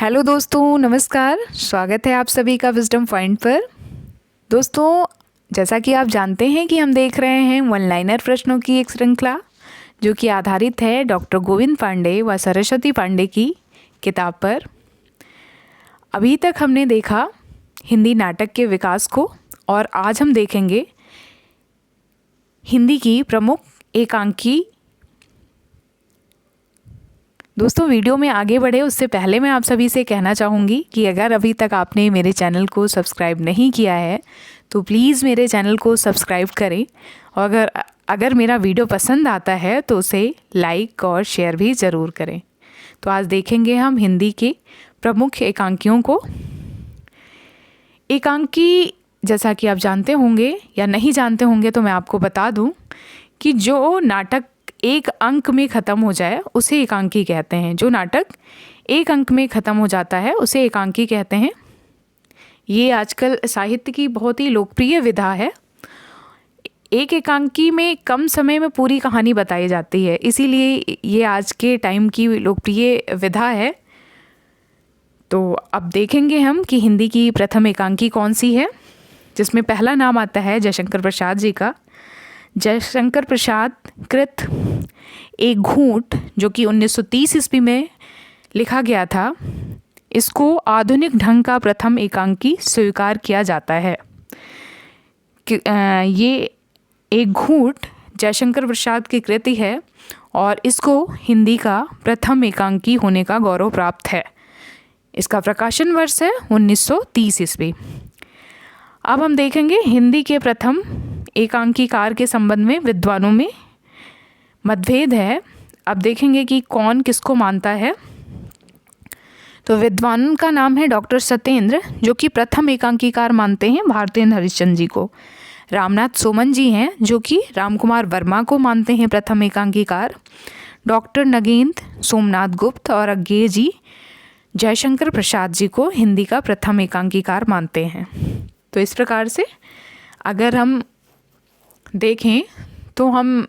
Hello दोस्तों, नमस्कार। स्वागत है आप सभी का विजडम पॉइंट पर। दोस्तों, जैसा कि आप जानते हैं कि हम देख रहे हैं वन लाइनर प्रश्नों की एक श्रृंखला जो कि आधारित है डॉक्टर गोविंद पांडे व सरस्वती पांडे की किताब पर। अभी तक हमने देखा हिंदी नाटक के विकास को और आज हम देखेंगे हिंदी की प्रमुख एकांकी। दोस्तों, वीडियो में आगे बढ़े उससे पहले मैं आप सभी से कहना चाहूँगी कि अगर अभी तक आपने मेरे चैनल को सब्सक्राइब नहीं किया है तो प्लीज़ मेरे चैनल को सब्सक्राइब करें और अगर मेरा वीडियो पसंद आता है तो उसे लाइक और शेयर भी ज़रूर करें। तो आज देखेंगे हम हिंदी के प्रमुख एकांकियों को। एकांकी जैसा कि आप जानते होंगे या नहीं जानते होंगे तो मैं आपको बता दूं कि जो नाटक एक अंक में ख़त्म हो जाए उसे एकांकी कहते हैं। जो नाटक एक अंक में ख़त्म हो जाता है उसे एकांकी कहते हैं। ये आजकल साहित्य की बहुत ही लोकप्रिय विधा है। एक एकांकी में कम समय में पूरी कहानी बताई जाती है, इसीलिए ये आज के टाइम की लोकप्रिय विधा है। तो अब देखेंगे हम कि हिंदी की प्रथम एकांकी कौन सी है, जिसमें पहला नाम आता है जयशंकर प्रसाद जी का। जयशंकर प्रसाद कृत एक घूंट, जो कि 1930 ईस्वी में लिखा गया था, इसको आधुनिक ढंग का प्रथम एकांकी स्वीकार किया जाता है। ये एक घूंट जयशंकर प्रसाद की कृति है और इसको हिंदी का प्रथम एकांकी होने का गौरव प्राप्त है। इसका प्रकाशन वर्ष है 1930 ईस्वी। अब हम देखेंगे हिंदी के प्रथम एकांकीकार के संबंध में विद्वानों में मतभेद है। अब देखेंगे कि कौन किसको मानता है। तो विद्वान का नाम है डॉक्टर सत्येंद्र, जो कि प्रथम एकांकीकार मानते हैं भारतेंद्र हरिश्चंद्र जी को। रामनाथ सोमन जी हैं जो कि रामकुमार वर्मा को मानते हैं प्रथम एकांकीकार। डॉक्टर नगेंद्र सोमनाथ गुप्त और अज्ञेय जी जयशंकर प्रसाद जी को हिंदी का प्रथम एकांकीकार मानते हैं। तो इस प्रकार से अगर हम देखें तो हम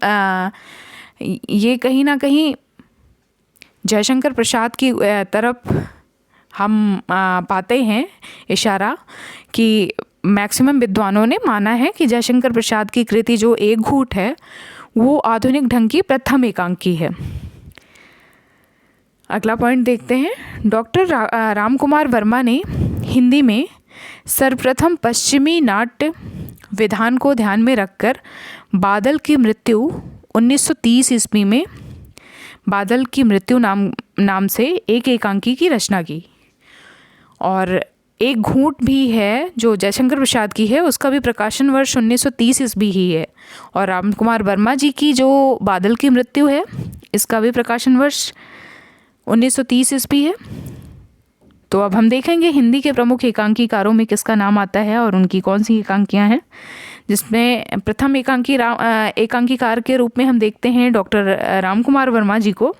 ये कहीं ना कहीं जयशंकर प्रसाद की तरफ हम पाते हैं इशारा कि मैक्सिमम विद्वानों ने माना है कि जयशंकर प्रसाद की कृति जो एक घूंट है वो आधुनिक ढंग की प्रथम एकांकी है। अगला पॉइंट देखते हैं। डॉक्टर रामकुमार वर्मा ने हिंदी में सर्वप्रथम पश्चिमी नाट्य विधान को ध्यान में रखकर बादल की मृत्यु 1930 ईस्वी में बादल की मृत्यु नाम से एक एकांकी की रचना की। और एक घूंट भी है जो जयशंकर प्रसाद की है, उसका भी प्रकाशन वर्ष 1930 ईस्वी ही है। और रामकुमार वर्मा जी की जो बादल की मृत्यु है, इसका भी प्रकाशन वर्ष 1930 ईस्वी है। तो अब हम देखेंगे हिंदी के प्रमुख एकांकीकारों में किसका नाम आता है और उनकी कौन सी एकांकियाँ हैं, जिसमें प्रथम एकांकीकार के रूप में हम देखते हैं डॉक्टर रामकुमार वर्मा जी को,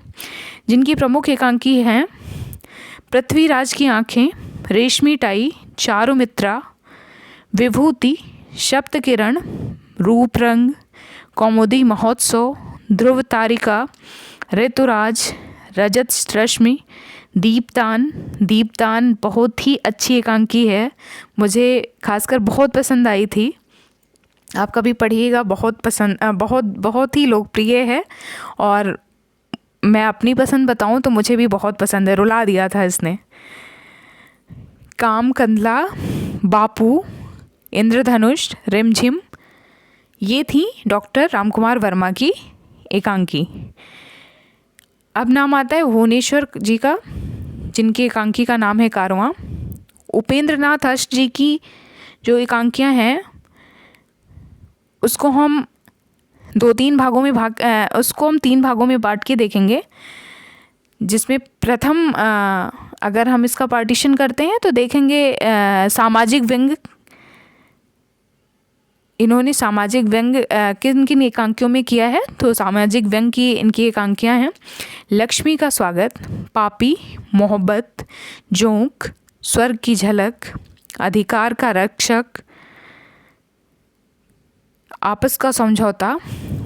जिनकी प्रमुख एकांकी हैं पृथ्वीराज की आँखें, रेशमी टाई, चारुमित्रा, विभूति, शब्द किरण, रूप रंग, कौमुदी महोत्सव, ध्रुव तारिका, ऋतुराज, रजत रश्मि, दीपदान बहुत ही अच्छी एकांकी है। मुझे खासकर बहुत पसंद आई थी। आप कभी पढ़िएगा, बहुत ही लोकप्रिय है। और मैं अपनी पसंद बताऊं तो मुझे भी बहुत पसंद है, रुला दिया था इसने। काम कंदला, बापू, इंद्रधनुष, रिमझिम, ये थी डॉक्टर रामकुमार वर्मा की एकांकी। अब नाम आता है भुवनेश्वर जी का, जिनकी एकांकी का नाम है कारवां। उपेंद्र नाथ अष्ट जी की जो एकांकियाँ हैं उसको हम तीन भागों में बांट के देखेंगे, जिसमें प्रथम अगर हम इसका पार्टीशन करते हैं तो देखेंगे सामाजिक व्यंग। इन्होंने सामाजिक व्यंग किन किन एकांकियों में किया है, तो सामाजिक व्यंग की इनकी एकांकियाँ हैं लक्ष्मी का स्वागत, पापी, मोहब्बत, जोंक, स्वर्ग की झलक, अधिकार का रक्षक, आपस का समझौता।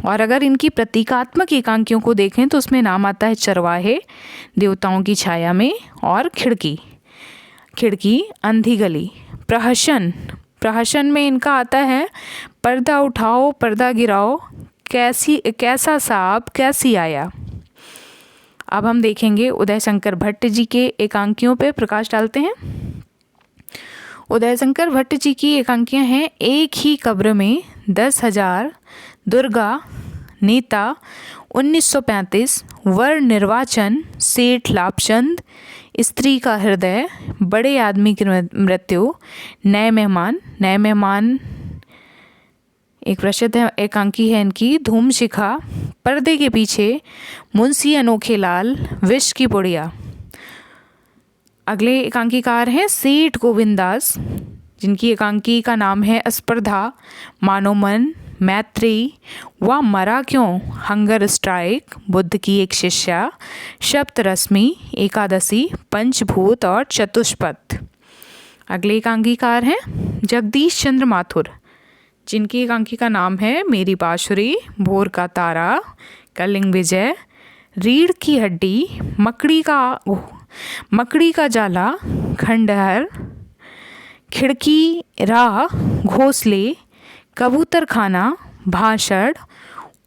और अगर इनकी प्रतीकात्मक एकांकियों को देखें तो उसमें नाम आता है चरवाहे, देवताओं की छाया में और खिड़की। खिड़की अंधी गली। प्रहसन, प्रहसन में इनका आता है पर्दा उठाओ पर्दा गिराओ, कैसा साहब कैसी आया। अब हम देखेंगे उदय शंकर भट्ट जी के एकांकियों पे प्रकाश डालते हैं। उदय शंकर भट्ट जी की एकांकियाँ हैं एक ही कब्र में 10,000, दुर्गा, नेता, 1935, वर निर्वाचन, सेठ लाभचंद, स्त्री का हृदय, बड़े आदमी की मृत्यु, नए मेहमान। नए मेहमान एक प्रसिद्ध एकांकी है इनकी। धूम शिखा, पर्दे के पीछे, मुंशी अनोखे लाल, विष की पुड़िया। अगले एकांकीकार हैं सेठ गोविंदास, जिनकी एकांकी का नाम है स्पर्धा, मानोमन, मैत्री, वह मरा क्यों, हंगर स्ट्राइक, बुद्ध की एक शिष्या, सप्तरश्मि, एकादशी, पंचभूत और चतुष्पथ। अगले एकांकीकार हैं जगदीश चंद्र माथुर, जिनकी एकांकी का नाम है मेरी बांसुरी, भोर का तारा, कलिंग विजय, रीढ़ की हड्डी, मकड़ी का जाला, खंडहर, खिड़की राह, घोंसले, कबूतर खाना, भाषण,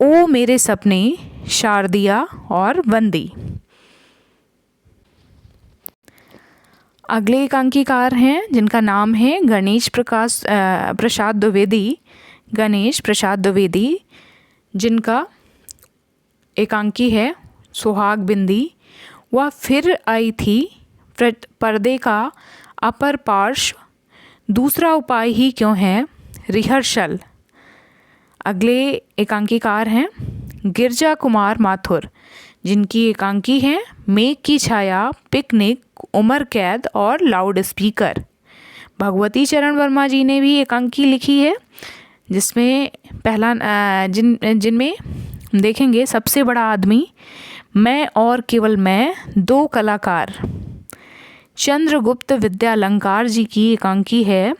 ओ मेरे सपने, शारदिया और बंदी। अगले एकांकीकार हैं जिनका नाम है गणेश प्रसाद द्विवेदी, जिनका एकांकी है सुहाग बिंदी। वह फिर आई थी, पर्दे का अपर पार्श्व, दूसरा उपाय ही क्यों है, रिहर्सल। अगले एकांकीकार हैं गिरजा कुमार माथुर, जिनकी एकांकी है मेघ की छाया, पिकनिक, उमर कैद और लाउड स्पीकर। भगवती चरण वर्मा जी ने भी एकांकी लिखी है, जिसमें पहला जिनमें देखेंगे सबसे बड़ा आदमी, मैं और केवल मैं, दो कलाकार। चंद्रगुप्त विद्यालंकार जी की एकांकी है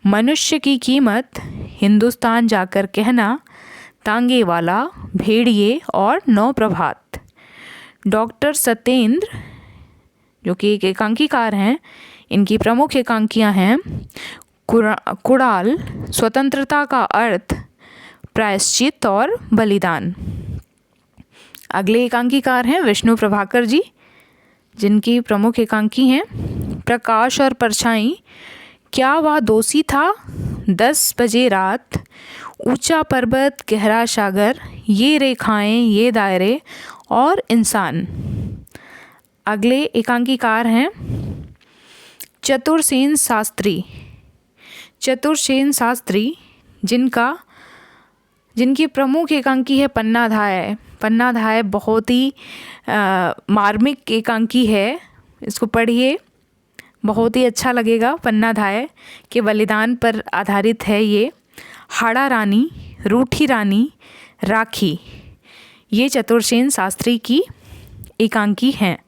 मनुष्य की कीमत, हिंदुस्तान जाकर कहना, तांगे वाला, भेड़िए और नौ प्रभात। डॉक्टर सत्येंद्र, जो कि एक एकांकीकार हैं, इनकी प्रमुख एकांकियां हैं कुड़ाल, स्वतंत्रता का अर्थ, प्रायश्चित और बलिदान। अगले एकांकीकार हैं विष्णु प्रभाकर जी, जिनकी प्रमुख एकांकी हैं प्रकाश और परछाई, क्या वह दोषी था, 10 बजे रात, ऊंचा पर्वत गहरा सागर, ये रेखाएं ये दायरे और इंसान। अगले एकांकीकार हैं चतुरसेन शास्त्री, जिनकी प्रमुख एकांकी है पन्नाधाय बहुत ही मार्मिक एकांकी है, इसको पढ़िए, बहुत ही अच्छा लगेगा। पन्नाधाय के बलिदान पर आधारित है ये। हाड़ा रानी, रूठी रानी, राखी, ये चतुरसेन शास्त्री की एकांकी हैं।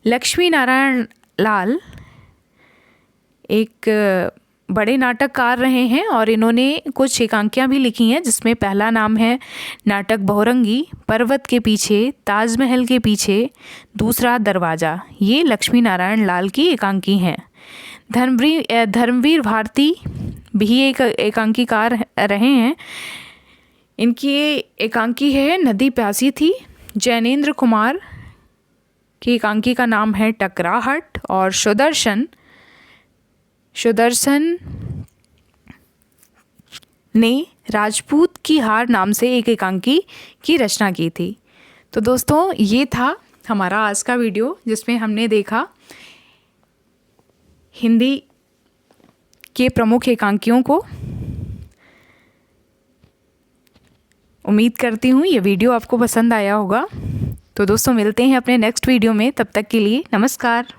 लक्ष्मी नारायण लाल एक बड़े नाटककार रहे हैं और इन्होंने कुछ एकांकियाँ भी लिखी हैं, जिसमें पहला नाम है नाटक बहुरंगी, पर्वत के पीछे, ताजमहल के पीछे, दूसरा दरवाज़ा। ये लक्ष्मी नारायण लाल की एकांकी हैं। धर्मवीर भारती भी एक एकांकीकार रहे हैं, इनकी एकांकी है नदी प्यासी थी। जैनेन्द्र कुमार की एकांकी का नाम है टकराहट। और सुदर्शन ने राजपूत की हार नाम से एक एकांकी की रचना की थी। तो दोस्तों, ये था हमारा आज का वीडियो, जिसमें हमने देखा हिंदी के प्रमुख एकांकियों को। उम्मीद करती हूँ ये वीडियो आपको पसंद आया होगा। तो दोस्तों, मिलते हैं अपने नेक्स्ट वीडियो में, तब तक के लिए नमस्कार।